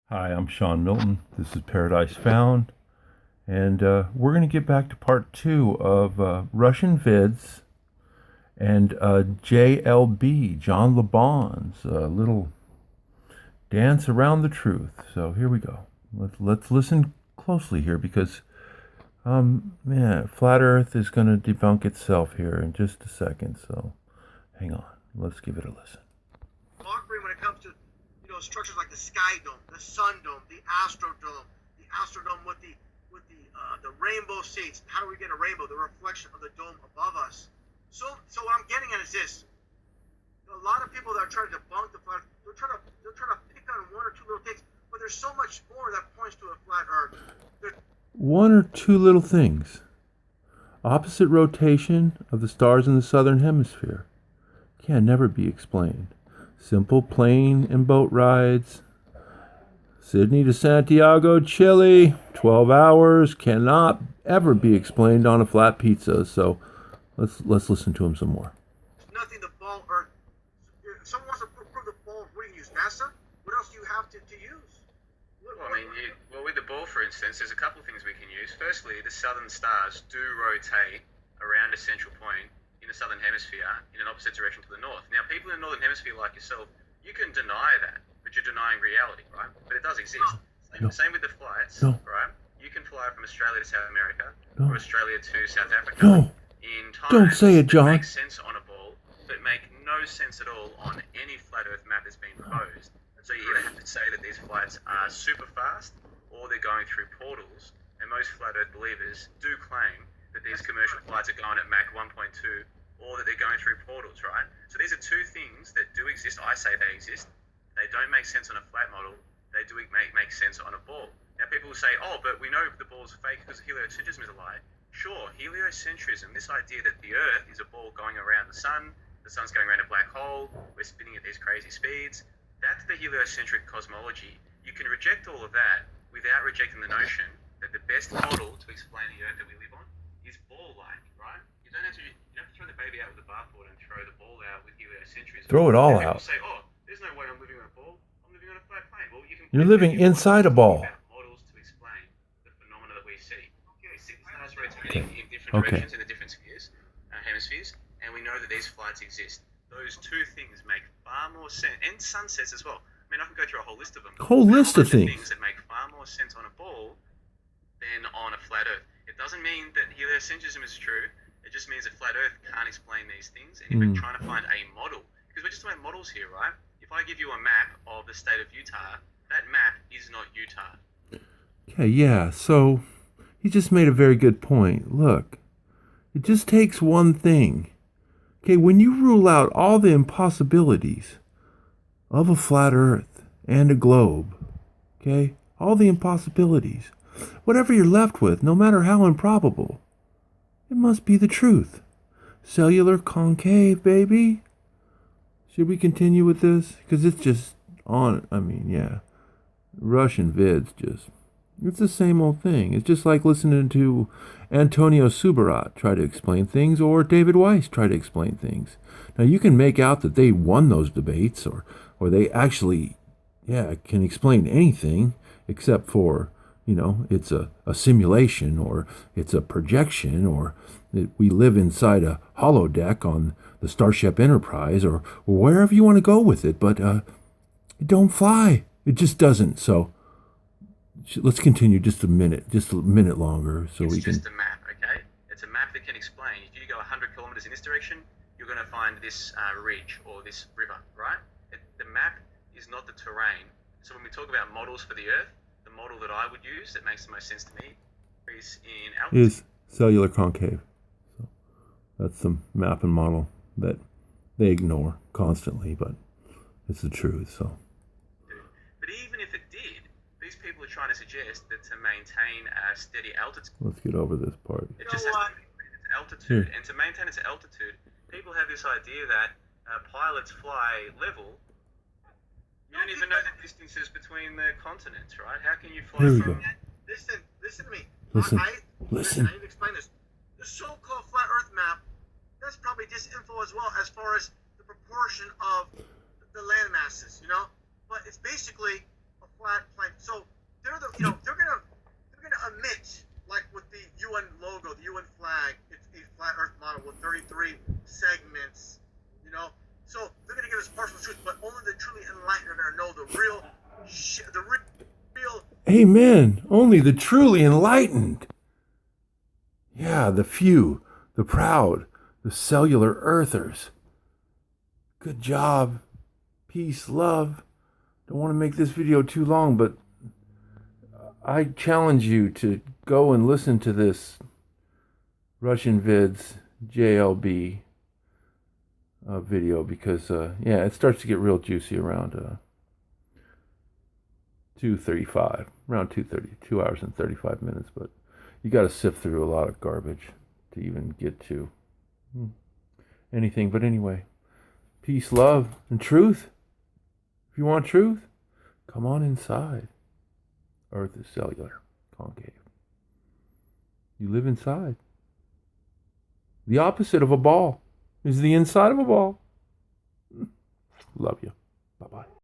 Hi, I'm Sean Milton. This is Paradise Found, and we're going to get back to part two of Russian vids and JLB, John LeBon's little dance around the truth. So here we go. Let's listen closely here because, man, Flat Earth is going to debunk itself here in just a second. So hang on. Let's give it a listen. When it comes to structures like the sky dome, the sun dome, the astrodome with the rainbow shades. How do we get a rainbow? The reflection of the dome above us. So what I'm getting at is this: a lot of people that are trying to debunk the flat, they're trying to pick on one or two little things, but there's so much more that points to a flat Earth. One or two little things. Opposite rotation of the stars in the southern hemisphere can never be explained. Simple plane and boat rides. Sydney to Santiago, Chile, 12 hours, cannot ever be explained on a flat pizza. So let's listen to him some more. Nothing the ball Earth. If someone wants to prove the ball, what do you use? NASA? What else do you have to use? With the ball, for instance, there's a couple of things we can use. Firstly, the southern stars do rotate around a central point in the southern hemisphere in an opposite direction to the north. Now, people in the northern hemisphere like yourself, you can deny that, but you're denying reality, right? But it does exist. No. Same with the flights, No. right? You can fly from Australia to South America No. or Australia to South Africa No. in time. Don't say it, John. Make sense on a ball, but make no sense at all on any flat Earth map that's been proposed. And so you either have to say that these flights are super fast or they're going through portals. And most flat Earth believers do claim that these commercial flights are going at Mach 1.2 or that they're going through portals, right? So these are two things that do exist. I say they exist. They don't make sense on a flat model. They do make sense on a ball. Now people will say, oh, but we know the ball's fake because heliocentrism is a lie. Sure, heliocentrism, this idea that the Earth is a ball going around the sun's going around a black hole, we're spinning at these crazy speeds, that's the heliocentric cosmology. You can reject all of that without rejecting the notion that the best model to explain the Earth that we live on is ball-like, right? You don't have to throw the baby out with the bathwater and throw the ball out with heliocentrism. Throw it all People out. say, oh, there's no way I'm living on a ball. I'm living on a flat plane. Well, You're living inside a ball. Models to explain the phenomena that we see. Okay, we see the stars rotating in different directions in the different hemispheres, and we know that these flights exist. Those two things make far more sense, and sunsets as well. I mean, I can go through a whole list of them. Whole list of things that make far more sense on a ball than on a flat Earth. It doesn't mean that heliocentrism is true. It just means that flat Earth can't explain these things, and if we're trying to find a model, because we're just about models here, right? If I give you a map of the state of Utah, that map is not Utah. Okay, yeah, so he just made a very good point. Look, it just takes one thing. Okay, when you rule out all the impossibilities of a flat Earth and a globe, okay, all the impossibilities, whatever you're left with, no matter how improbable, it must be the truth. Cellular concave, baby. Should we continue with this? Because it's just on, yeah. Russian vids it's the same old thing. It's just like listening to Antonio Subarat try to explain things or David Weiss try to explain things. Now you can make out that they won those debates or they actually, can explain anything except for, it's a simulation or it's a projection or that we live inside a holodeck on the Starship Enterprise or wherever you want to go with it. But it don't fly. It just doesn't. So let's continue just a minute longer so we can. It's just a map, okay? It's a map that can explain. If you go 100 kilometers in this direction, you're going to find this ridge or this river, right? The map is not the terrain. So when we talk about models for the Earth, the model that I would use that makes the most sense to me is in altitude. Is cellular concave. So that's the map and model that they ignore constantly, but it's the truth. So. But even if it did, these people are trying to suggest that to maintain a steady altitude. Let's get over this part. It just has to maintain its altitude, and to maintain its altitude, people have this idea that pilots fly level. You don't even know the distances between the continents, right? How can you fly from? Listen to me. Listen. I need to explain this. The so-called flat Earth map, that's probably disinfo as well as far as the proportion of the land masses, But it's basically a flat plane. the real. Amen. Only the truly enlightened. Yeah, the few, the proud, the cellular earthers. Good job. Peace, love. Don't want to make this video too long, but I challenge you to go and listen to this Russian vids JLB video because, yeah, it starts to get real juicy around 2:35, around 2:30, 2 hours and 35 minutes, but you got to sift through a lot of garbage to even get to anything. But anyway, peace, love, and truth. If you want truth, come on inside. Earth is cellular, concave. You live inside. The opposite of a ball is the inside of a ball. Love you. Bye-bye.